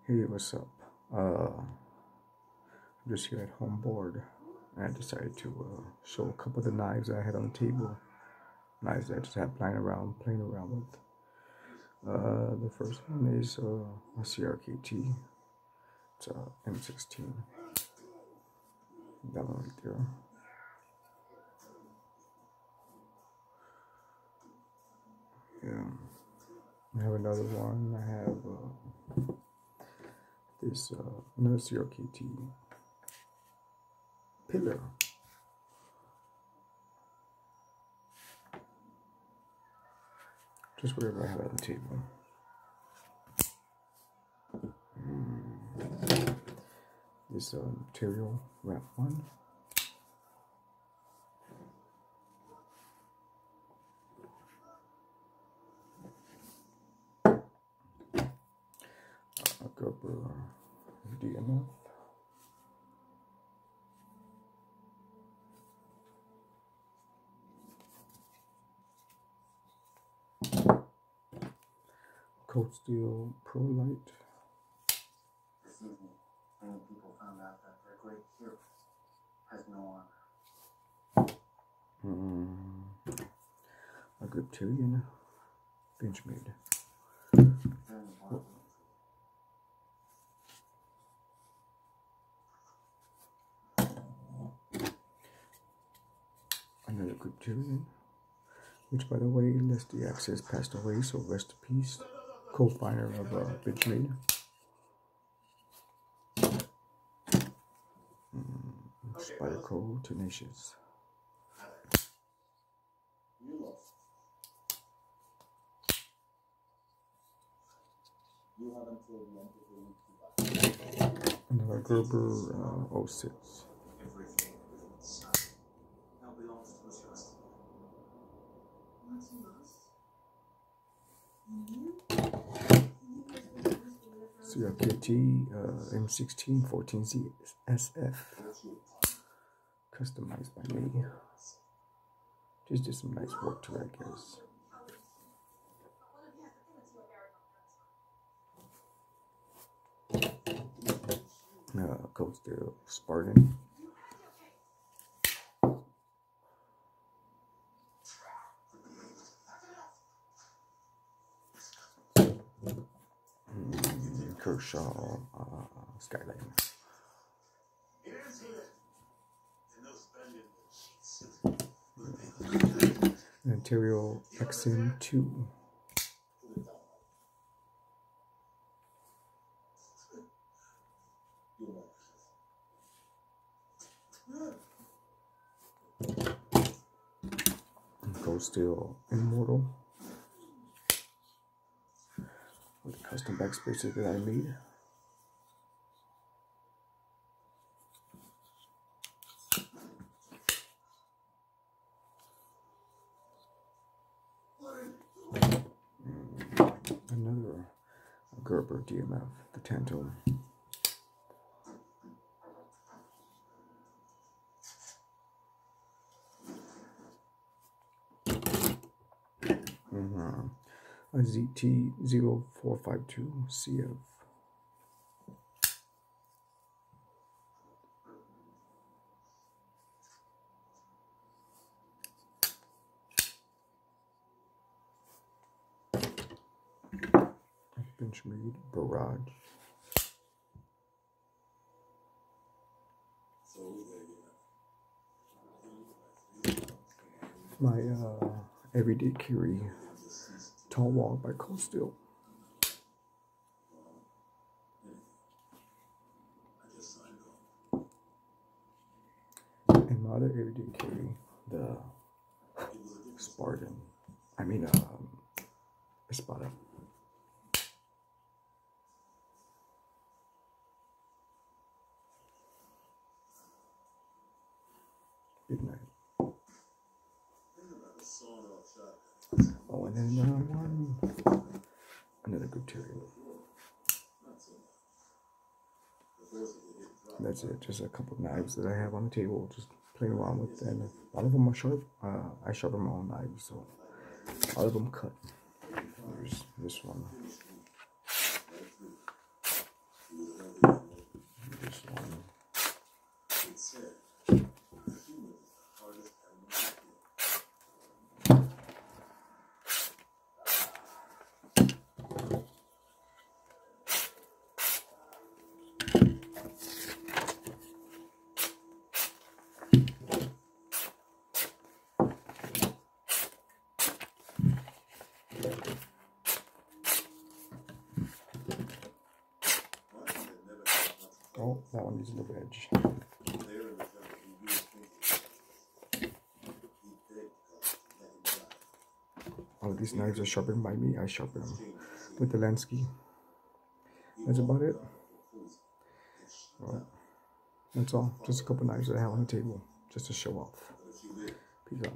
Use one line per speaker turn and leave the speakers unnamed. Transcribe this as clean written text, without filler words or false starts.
Hey, what's up? I'm just here at home bored. And I decided to show a couple of the knives I had on the table. Knives that I just had playing around with. The first one is a CRKT. It's a M16. That one right there. Yeah. I have another one. I have this another CRKT pillar. Just whatever I have on the table. This material wrap one. A Gerber DMF. Cold Steel Pro Light.
This evening, many people found out that their great hero has no honor.
A Griptilian Benchmade. Another Griptilian, which by the way, Leslie Access passed away, so rest in peace. Co-founder of Benchmade. Spyderco Tenacious. Another Gerber 06.
Everything now belongs to us.
CRKT M16 14Z SF. Customized by me. Just did some nice work to it, I guess. Cold Steel Spartan. Kershaw Skyline. Imperial XM2. Cold Steel Immortal. With the custom backspacer that I made. Another Gerber DMF, the Tantum. A ZT0452 CF. Benchmade Barrage. My everyday carry Tall Wall by Cold Steel. And my other everyday carry, the Spartan. I mean, Espada. Good night. Oh, and then another one. Another Griptilian. That's it. Just a couple of knives that I have on the table, just playing around with. And a lot of them are sharp. I sharpen my own knives, so a lot of them cut. There's this one. That one needs a little edge. All of these knives are sharpened by me. I sharpen them with the Lansky. That's about it. Well, that's all. Just a couple knives that I have on the table just to show off. Peace out.